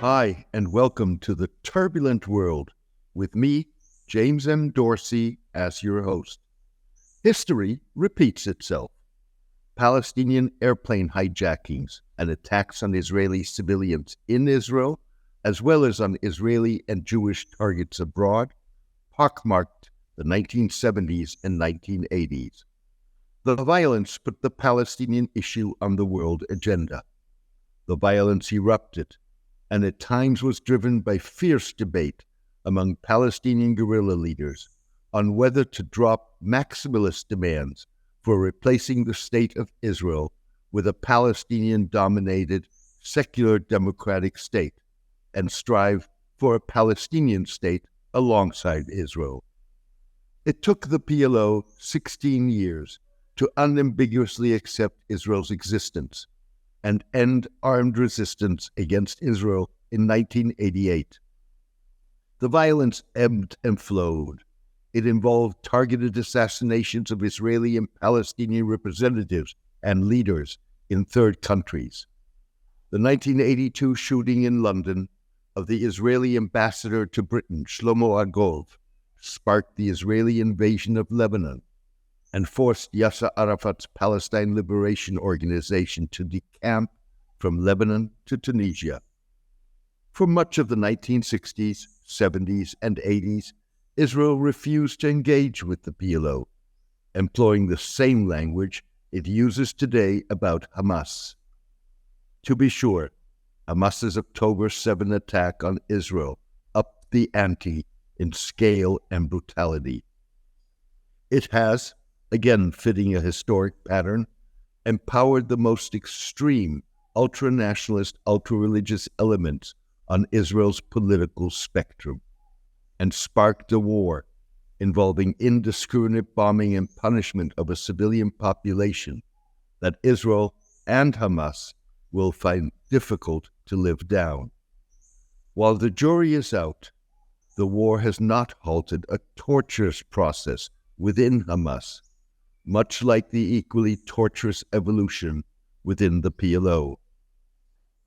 Hi, and welcome to the turbulent world with me, James M. Dorsey, as your host. History repeats itself. Palestinian airplane hijackings and attacks on Israeli civilians in Israel, as well as on Israeli and Jewish targets abroad, pockmarked the 1970s and 1980s. The violence put the Palestinian issue on the world agenda. The violence erupted, and at times was driven by fierce debate among Palestinian guerrilla leaders on whether to drop maximalist demands for replacing the state of Israel with a Palestinian-dominated, secular democratic state and strive for a Palestinian state alongside Israel. It took the PLO 16 years to unambiguously accept Israel's existence and end armed resistance against Israel in 1988. The violence ebbed and flowed. It involved targeted assassinations of Israeli and Palestinian representatives and leaders in third countries. The 1982 shooting in London of the Israeli ambassador to Britain, Shlomo Argov, sparked the Israeli invasion of Lebanon and forced Yasser Arafat's Palestine Liberation Organization to decamp from Lebanon to Tunisia. For much of the 1960s, 70s, and 80s, Israel refused to engage with the PLO, employing the same language it uses today about Hamas. To be sure, Hamas's October 7 attack on Israel upped the ante in scale and brutality. It has, again fitting a historic pattern, empowered the most extreme ultra-nationalist, ultra-religious elements on Israel's political spectrum, and sparked a war involving indiscriminate bombing and punishment of a civilian population that Israel and Hamas will find difficult to live down. While the jury is out, the war has not halted a torturous process within Hamas, much like the equally torturous evolution within the PLO.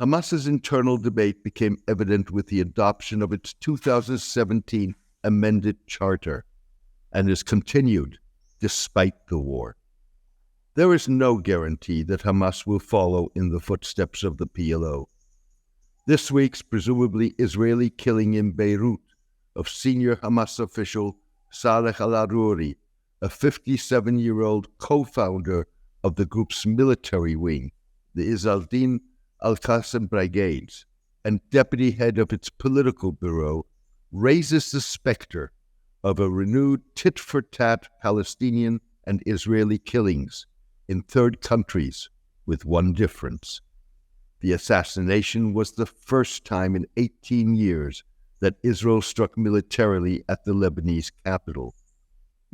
Hamas's internal debate became evident with the adoption of its 2017 amended charter and is continued despite the war. There is no guarantee that Hamas will follow in the footsteps of the PLO. This week's presumably Israeli killing in Beirut of senior Hamas official Saleh al-Arouri, a 57-year-old co-founder of the group's military wing, the Izz-al-Din al-Qassam brigades, and deputy head of its political bureau, raises the specter of a renewed tit-for-tat Palestinian and Israeli killings in third countries, with one difference. The assassination was the first time in 18 years that Israel struck militarily at the Lebanese capital.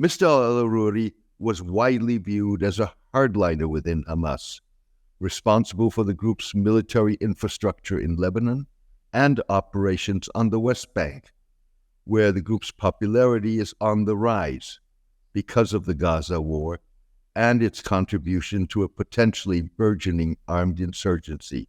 Mr. al-Arouri was widely viewed as a hardliner within Hamas, responsible for the group's military infrastructure in Lebanon and operations on the West Bank, where the group's popularity is on the rise because of the Gaza war and its contribution to a potentially burgeoning armed insurgency.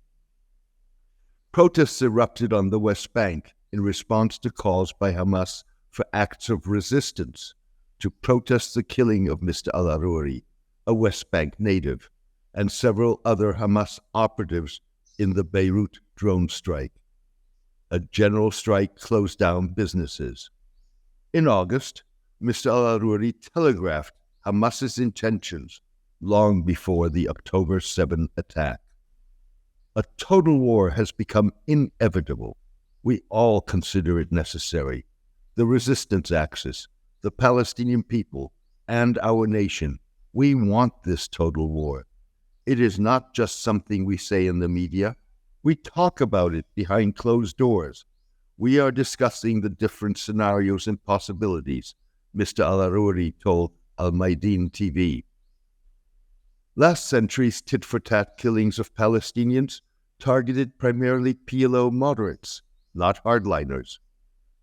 Protests erupted on the West Bank in response to calls by Hamas for acts of resistance to protest the killing of Mr. al-Arouri, a West Bank native, and several other Hamas operatives in the Beirut drone strike. A general strike closed down businesses. In August, Mr. al-Arouri telegraphed Hamas's intentions long before the October 7 attack. A total war has become inevitable. We all consider it necessary. The resistance axis, the Palestinian people, and our nation, we want this total war. It is not just something we say in the media. We talk about it behind closed doors. We are discussing the different scenarios and possibilities, Mr. al-Arouri told Al-Mayadeen TV. Last century's tit-for-tat killings of Palestinians targeted primarily PLO moderates, not hardliners,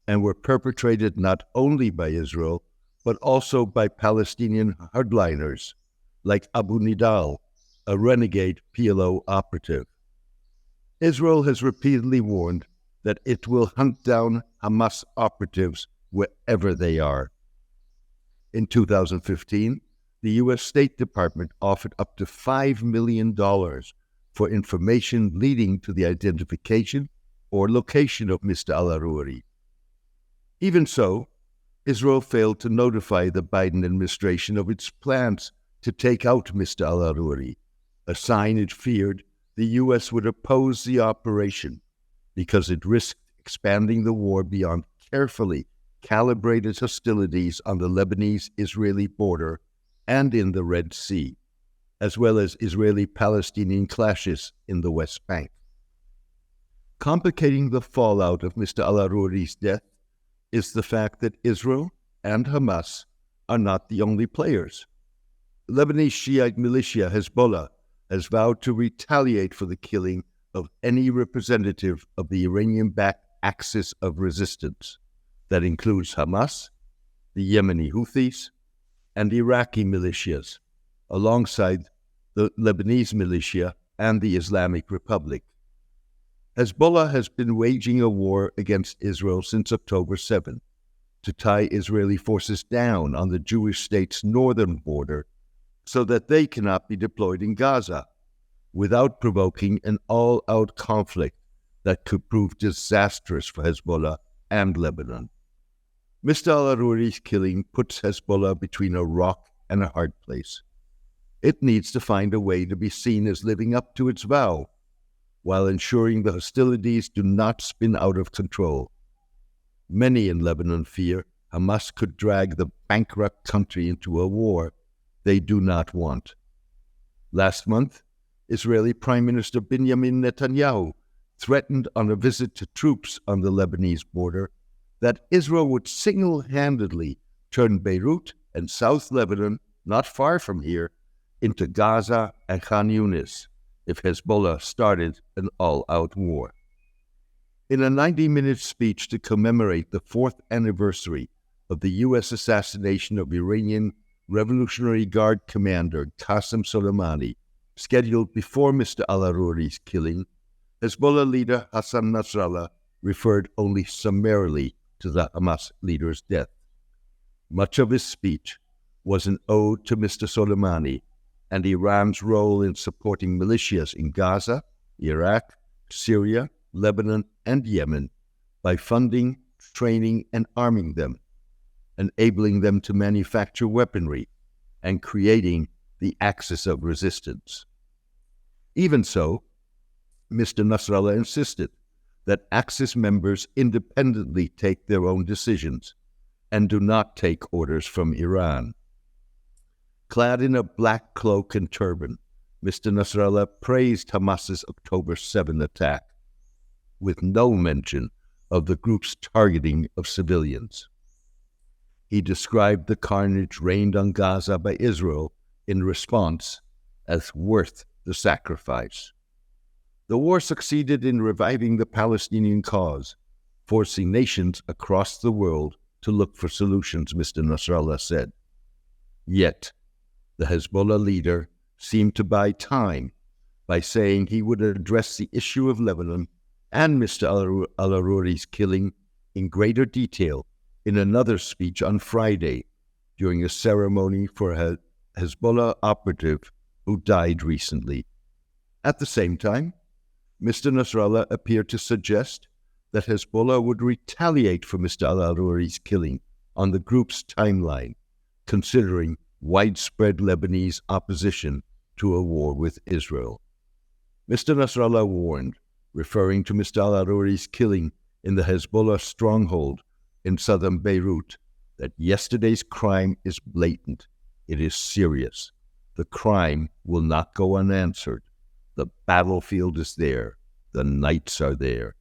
and were perpetrated not only by Israel, but also by Palestinian hardliners like Abu Nidal, a renegade PLO operative. Israel has repeatedly warned that it will hunt down Hamas operatives wherever they are. In 2015, the U.S. State Department offered up to $5 million for information leading to the identification or location of Mr. al-Arouri. Even so, Israel failed to notify the Biden administration of its plans to take out Mr. al-Arouri, a sign it feared the U.S. would oppose the operation because it risked expanding the war beyond carefully calibrated hostilities on the Lebanese-Israeli border and in the Red Sea, as well as Israeli-Palestinian clashes in the West Bank. Complicating the fallout of Mr. al-Arouri's death is the fact that Israel and Hamas are not the only players. Lebanese Shiite militia Hezbollah has vowed to retaliate for the killing of any representative of the Iranian-backed axis of resistance. That includes Hamas, the Yemeni Houthis, and Iraqi militias, alongside the Lebanese militia and the Islamic Republic. Hezbollah has been waging a war against Israel since October 7 to tie Israeli forces down on the Jewish state's northern border so that they cannot be deployed in Gaza, without provoking an all-out conflict that could prove disastrous for Hezbollah and Lebanon. Mr. al-Arouri's killing puts Hezbollah between a rock and a hard place. It needs to find a way to be seen as living up to its vow, while ensuring the hostilities do not spin out of control. Many in Lebanon fear Hamas could drag the bankrupt country into a war they do not want. Last month, Israeli Prime Minister Benjamin Netanyahu threatened on a visit to troops on the Lebanese border that Israel would single-handedly turn Beirut and South Lebanon, not far from here, into Gaza and Khan Yunis if Hezbollah started an all-out war. In a 90-minute speech to commemorate the 4th anniversary of the U.S. assassination of Iranian Revolutionary Guard commander Qasem Soleimani, scheduled before Mr. al-Arouri's killing, Hezbollah leader Hassan Nasrallah referred only summarily to the Hamas leader's death. Much of his speech was an ode to Mr. Soleimani and Iran's role in supporting militias in Gaza, Iraq, Syria, Lebanon, and Yemen by funding, training, and arming them, enabling them to manufacture weaponry, and creating the axis of resistance. Even so, Mr. Nasrallah insisted that Axis members independently take their own decisions and do not take orders from Iran. Clad in a black cloak and turban, Mr. Nasrallah praised Hamas's October 7 attack, with no mention of the group's targeting of civilians. He described the carnage rained on Gaza by Israel in response as worth the sacrifice. The war succeeded in reviving the Palestinian cause, forcing nations across the world to look for solutions, Mr. Nasrallah said. Yet, the Hezbollah leader seemed to buy time by saying he would address the issue of Lebanon and Mr. al-Arouri's killing in greater detail in another speech on Friday during a ceremony for a Hezbollah operative who died recently. At the same time, Mr. Nasrallah appeared to suggest that Hezbollah would retaliate for Mr. al-Arouri's killing on the group's timeline, considering widespread Lebanese opposition to a war with Israel. Mr. Nasrallah warned, referring to Mr. al-Arouri's killing in the Hezbollah stronghold in southern Beirut, that yesterday's crime is blatant. It is serious. The crime will not go unanswered. The battlefield is there. The knights are there.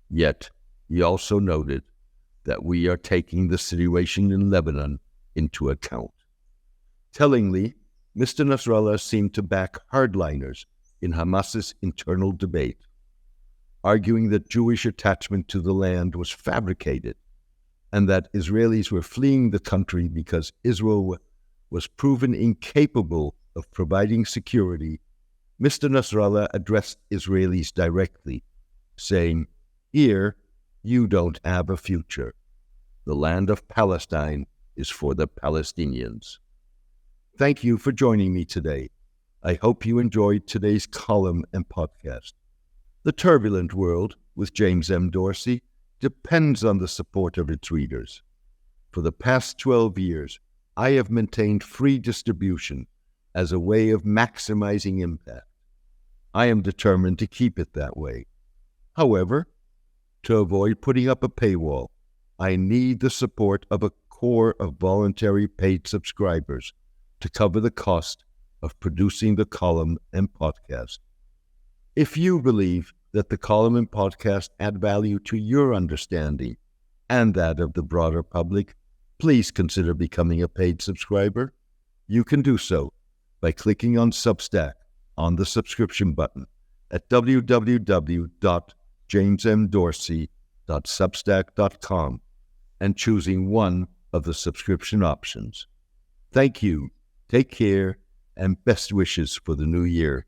Yet, he also noted that we are taking the situation in Lebanon into account. Tellingly, Mr. Nasrallah seemed to back hardliners in Hamas's internal debate, arguing that Jewish attachment to the land was fabricated and that Israelis were fleeing the country because Israel was proven incapable of providing security. Mr. Nasrallah addressed Israelis directly, saying, Here, you don't have a future. The land of Palestine is for the Palestinians. Thank you for joining me today. I hope you enjoyed today's column and podcast. The Turbulent World with James M. Dorsey depends on the support of its readers. For the past 12 years, I have maintained free distribution as a way of maximizing impact. I am determined to keep it that way. However, to avoid putting up a paywall, I need the support of a core of voluntary paid subscribers to cover the cost of producing the column and podcast. If you believe that the column and podcast add value to your understanding and that of the broader public, please consider becoming a paid subscriber. You can do so by clicking on Substack on the subscription button at www.jamesmdorsey.substack.com and choosing one of the subscription options. Thank you, take care, and best wishes for the new year.